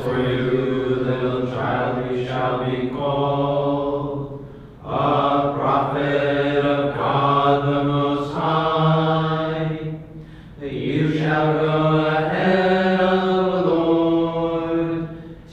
for you, little child, you shall be called a prophet of God the Most High. You shall go ahead of the Lord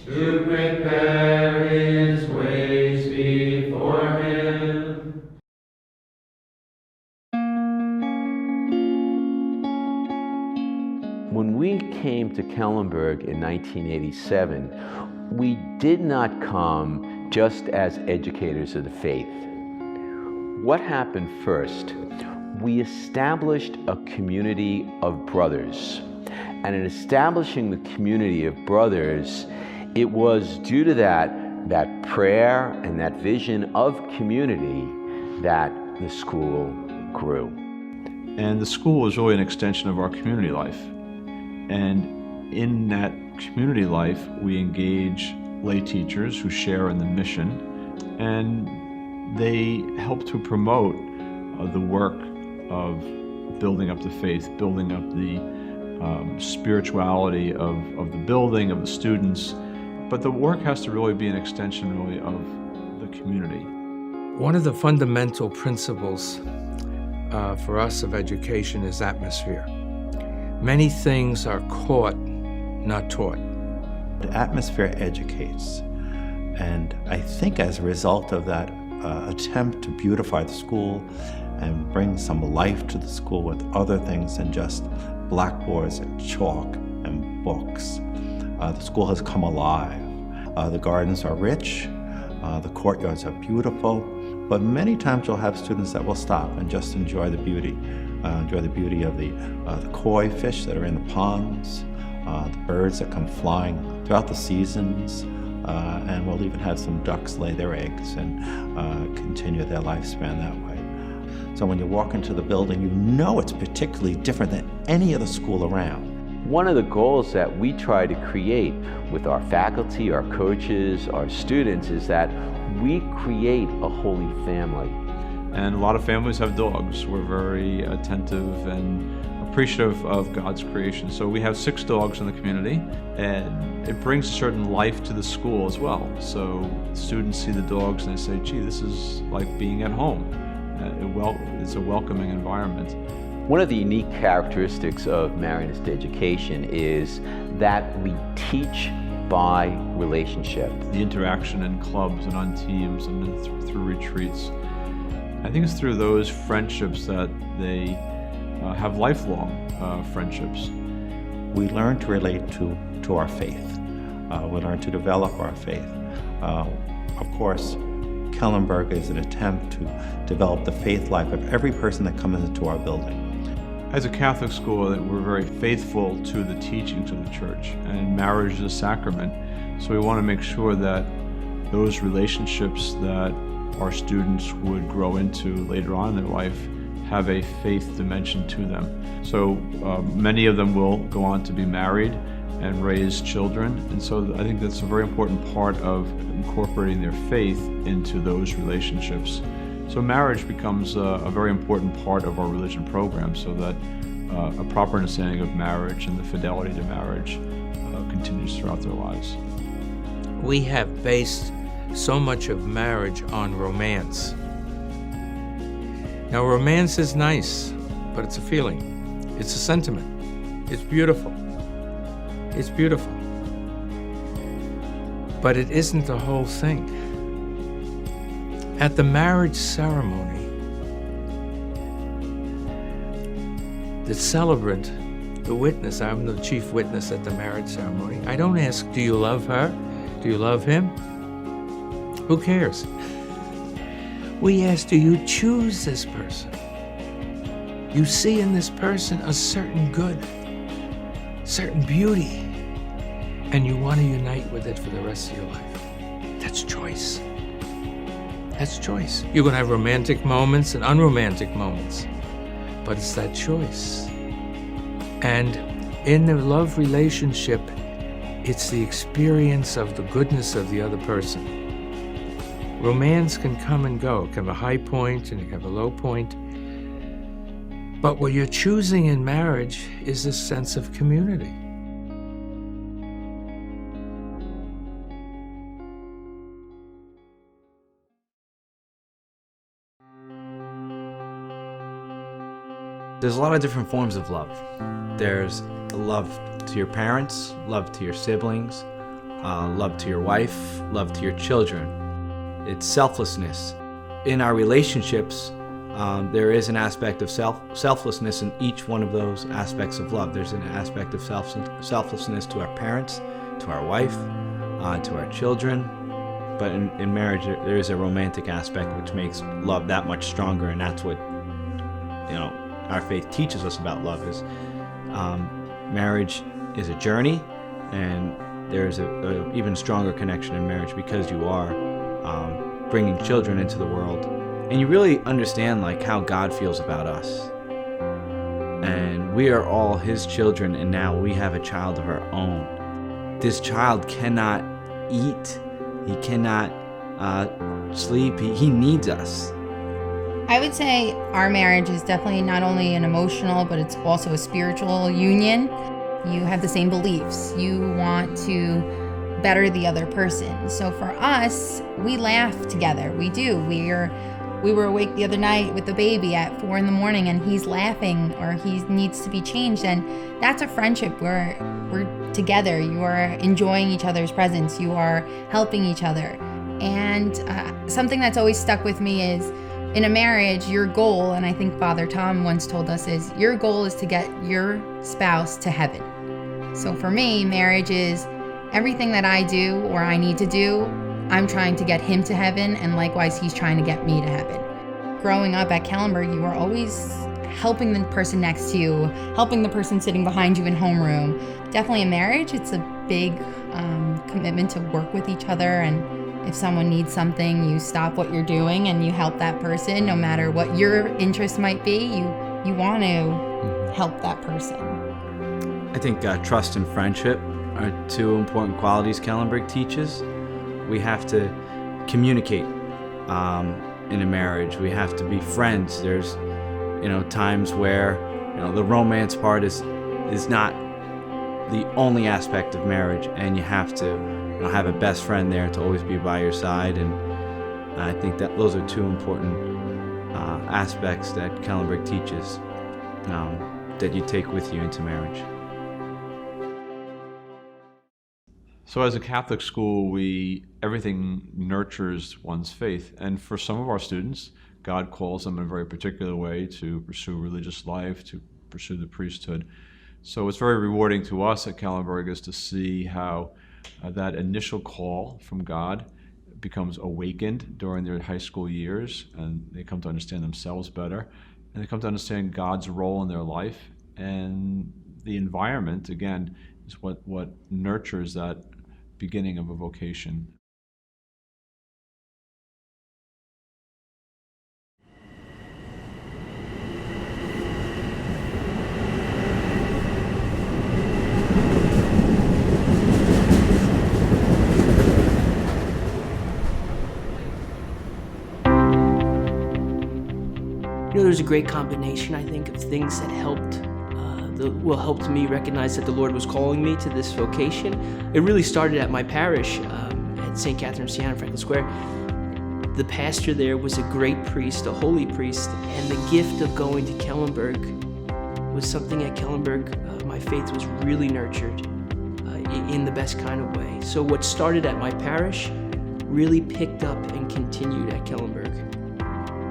to prepare his ways before him. When we came to Kellenberg in 1987, we did not come just as educators of the faith. What happened first? We established a community of brothers. And in establishing the community of brothers, it was due to that prayer and that vision of community that the school grew. And the school is really an extension of our community life. And in that community life, we engage lay teachers who share in the mission, and they help to promote the work of building up the faith, building up the spirituality of the building, of the students. But the work has to really be an extension really of the community. One of the fundamental principles for us of education is atmosphere. Many things are caught, not taught. The atmosphere educates, and I think as a result of that attempt to beautify the school and bring some life to the school with other things than just blackboards and chalk and books, the school has come alive. The gardens are rich, the courtyards are beautiful, but many times you'll have students that will stop and just enjoy the beauty of the koi fish that are in the ponds, the birds that come flying throughout the seasons, and we'll even have some ducks lay their eggs and continue their lifespan that way. So when you walk into the building, you know it's particularly different than any other school around. One of the goals that we try to create with our faculty, our coaches, our students is that we create a holy family. And a lot of families have dogs. We're very attentive and appreciative of God's creation. So we have 6 dogs in the community, and it brings a certain life to the school as well. So students see the dogs and they say, gee, this is like being at home. It's a welcoming environment. One of the unique characteristics of Marianist education is that we teach by relationship. The interaction in clubs and on teams and through retreats. I think it's through those friendships that they have lifelong friendships. We learn to relate to our faith. We learn to develop our faith. Of course, Kellenberg is an attempt to develop the faith life of every person that comes into our building. As a Catholic school, we're very faithful to the teachings of the Church, and marriage is a sacrament. So we want to make sure that those relationships that our students would grow into later on in their life have a faith dimension to them. So many of them will go on to be married and raise children, and so I think that's a very important part of incorporating their faith into those relationships. So marriage becomes a very important part of our religion program, so that a proper understanding of marriage and the fidelity to marriage continues throughout their lives. We have based so much of marriage on romance. Now, romance is nice, but it's a feeling. It's a sentiment. It's beautiful. It's beautiful. But it isn't the whole thing. At the marriage ceremony, the celebrant, the witness, I'm the chief witness at the marriage ceremony. I don't ask, do you love her? Do you love him? Who cares? We ask, do you choose this person? You see in this person a certain good, certain beauty, and you want to unite with it for the rest of your life. That's choice. That's choice. You're going to have romantic moments and unromantic moments, but it's that choice. And in the love relationship, it's the experience of the goodness of the other person. Romance can come and go. It can have a high point and it can have a low point. But what you're choosing in marriage is a sense of community. There's a lot of different forms of love. There's love to your parents, love to your siblings, love to your wife, love to your children. It's selflessness. In our relationships, there is an aspect of selflessness in each one of those aspects of love. There's an aspect of selflessness to our parents, to our wife, to our children. But in marriage, there is a romantic aspect which makes love that much stronger, and that's what our faith teaches us about love. Is marriage is a journey, and there's a even stronger connection in marriage because you are bringing children into the world, and you really understand how God feels about us. And we are all His children, and now we have a child of our own. This child cannot eat. He cannot sleep. He needs us. I would say our marriage is definitely not only an emotional, but it's also a spiritual union. You have the same beliefs. You want to better the other person. So for us, we laugh together. We do. We were awake the other night with the baby at 4 a.m. and he's laughing or he needs to be changed. And that's a friendship where we're together. You are enjoying each other's presence. You are helping each other. And something that's always stuck with me is in a marriage, your goal, and I think Father Tom once told us, is your goal is to get your spouse to heaven. So for me, marriage is everything that I do or I need to do, I'm trying to get him to heaven, and likewise, he's trying to get me to heaven. Growing up at Kellenberg, you were always helping the person next to you, helping the person sitting behind you in homeroom. Definitely in marriage, it's a big commitment to work with each other, and if someone needs something, you stop what you're doing and you help that person, no matter what your interest might be. You want to help that person. I think trust and friendship are two important qualities Kellenberg teaches. We have to communicate in a marriage. We have to be friends. There's, times where, the romance part is not the only aspect of marriage, and you have to, have a best friend there to always be by your side. And I think that those are two important aspects that Kellenberg teaches that you take with you into marriage. So as a Catholic school, everything nurtures one's faith. And for some of our students, God calls them in a very particular way to pursue religious life, to pursue the priesthood. So it's very rewarding to us at Kellenberg is to see how that initial call from God becomes awakened during their high school years, and they come to understand themselves better, and they come to understand God's role in their life. And the environment, again, is what nurtures that beginning of a vocation. There's a great combination, I think, of things that helped me recognize that the Lord was calling me to this vocation. It really started at my parish at St. Catherine of Siena, Franklin Square. The pastor there was a great priest, a holy priest, and the gift of going to Kellenberg was something at Kellenberg. My faith was really nurtured in the best kind of way. So what started at my parish really picked up and continued at Kellenberg.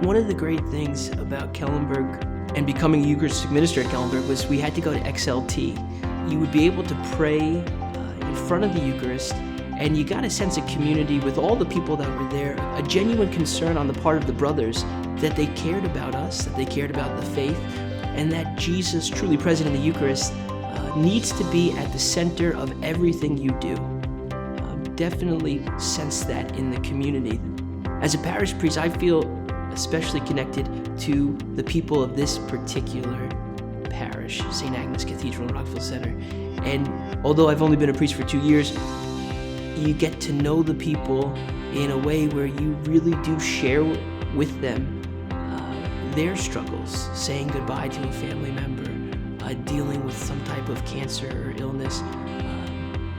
One of the great things about Kellenberg and becoming a Eucharistic minister at Kellenberg was we had to go to XLT. You would be able to pray in front of the Eucharist, and you got a sense of community with all the people that were there, a genuine concern on the part of the brothers that they cared about us, that they cared about the faith, and that Jesus, truly present in the Eucharist, needs to be at the center of everything you do. Definitely sense that in the community. As a parish priest, I feel especially connected to the people of this particular parish, St. Agnes Cathedral in Rockville Center. And although I've only been a priest for 2 years, you get to know the people in a way where you really do share with them their struggles, saying goodbye to a family member, dealing with some type of cancer or illness,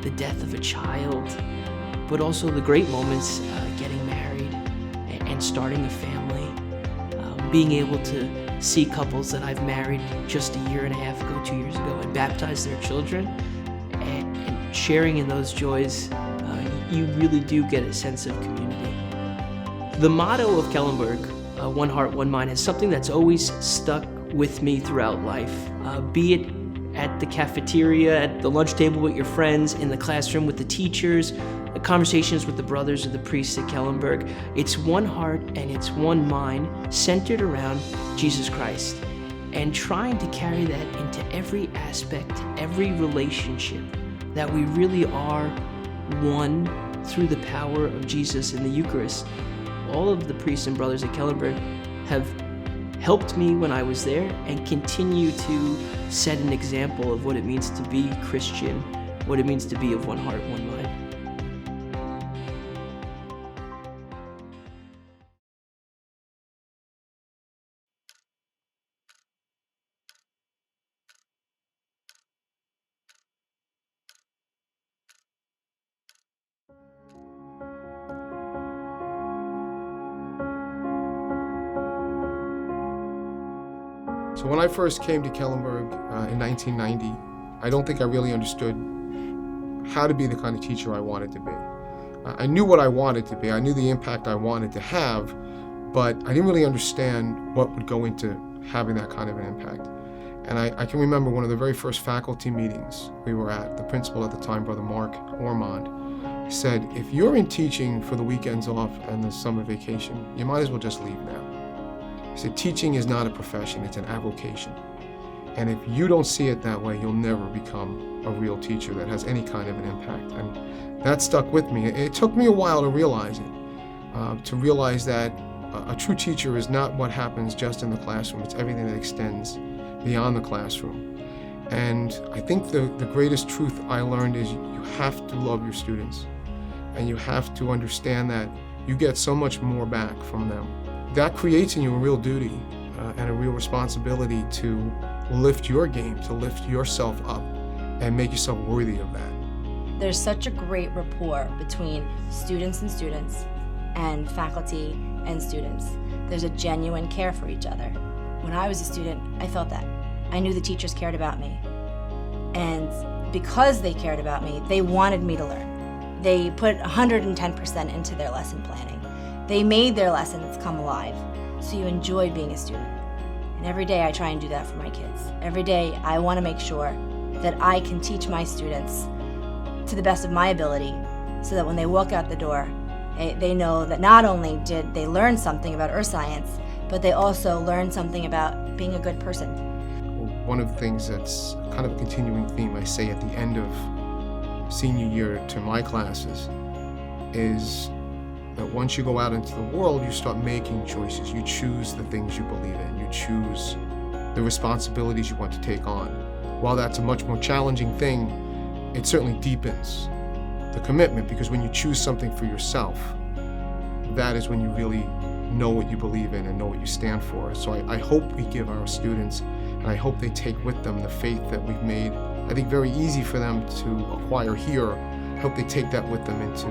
the death of a child, but also the great moments, getting married and starting a family, being able to see couples that I've married just a year and a half ago, 2 years ago, and baptize their children, and sharing in those joys, you really do get a sense of community. The motto of Kellenberg, One Heart, One Mind, is something that's always stuck with me throughout life, be it at the cafeteria, at the lunch table with your friends, in the classroom with the teachers, the conversations with the brothers or the priests at Kellenberg. It's one heart and it's one mind centered around Jesus Christ, and trying to carry that into every aspect, every relationship, that we really are one through the power of Jesus in the Eucharist. All of the priests and brothers at Kellenberg have helped me when I was there and continue to set an example of what it means to be Christian, what it means to be of one heart, one mind. So when I first came to Kellenberg in 1990, I don't think I really understood how to be the kind of teacher I wanted to be. I knew what I wanted to be, I knew the impact I wanted to have, but I didn't really understand what would go into having that kind of an impact. And I can remember one of the very first faculty meetings we were at. The principal at the time, Brother Mark Ormond, said, if you're in teaching for the weekends off and the summer vacation, you might as well just leave now. He said, teaching is not a profession, it's an avocation. And if you don't see it that way, you'll never become a real teacher that has any kind of an impact. And that stuck with me. It took me a while to realize that a true teacher is not what happens just in the classroom, it's everything that extends beyond the classroom. And I think the greatest truth I learned is you have to love your students, and you have to understand that you get so much more back from them. That creates in you a real duty and a real responsibility to lift your game, to lift yourself up and make yourself worthy of that. There's such a great rapport between students and faculty and students. There's a genuine care for each other. When I was a student, I felt that. I knew the teachers cared about me. And because they cared about me, they wanted me to learn. They put 110% into their lesson planning. They made their lessons come alive, so you enjoyed being a student. And every day I try and do that for my kids. Every day I want to make sure that I can teach my students to the best of my ability, so that when they walk out the door, they know that not only did they learn something about earth science, but they also learned something about being a good person. One of the things that's kind of a continuing theme I say at the end of senior year to my classes is that once you go out into the world, you start making choices. You choose the things you believe in. You choose the responsibilities you want to take on. While that's a much more challenging thing, it certainly deepens the commitment, because when you choose something for yourself, that is when you really know what you believe in and know what you stand for. So I hope we give our students, and I hope they take with them the faith that we've made, I think, very easy for them to acquire here. I hope they take that with them into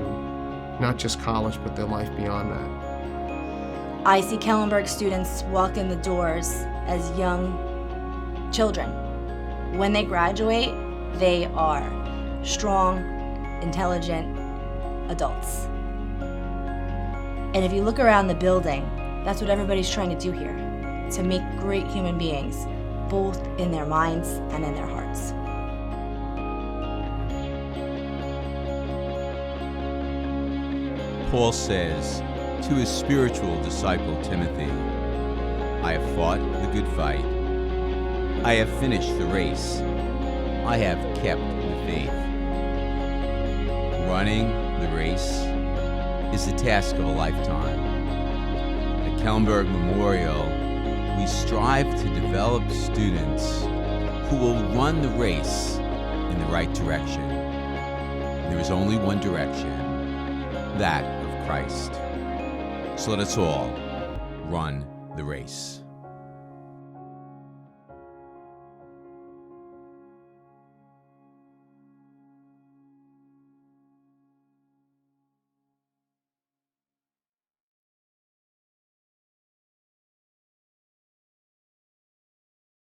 not just college, but their life beyond that. I see Kellenberg students walk in the doors as young children. When they graduate, they are strong, intelligent adults. And if you look around the building, that's what everybody's trying to do here, to make great human beings, both in their minds and in their hearts. Paul says to his spiritual disciple Timothy, I have fought the good fight. I have finished the race. I have kept the faith. Running the race is the task of a lifetime. At Kellenberg Memorial, we strive to develop students who will run the race in the right direction. There is only one direction, that of Christ. So let us all run the race.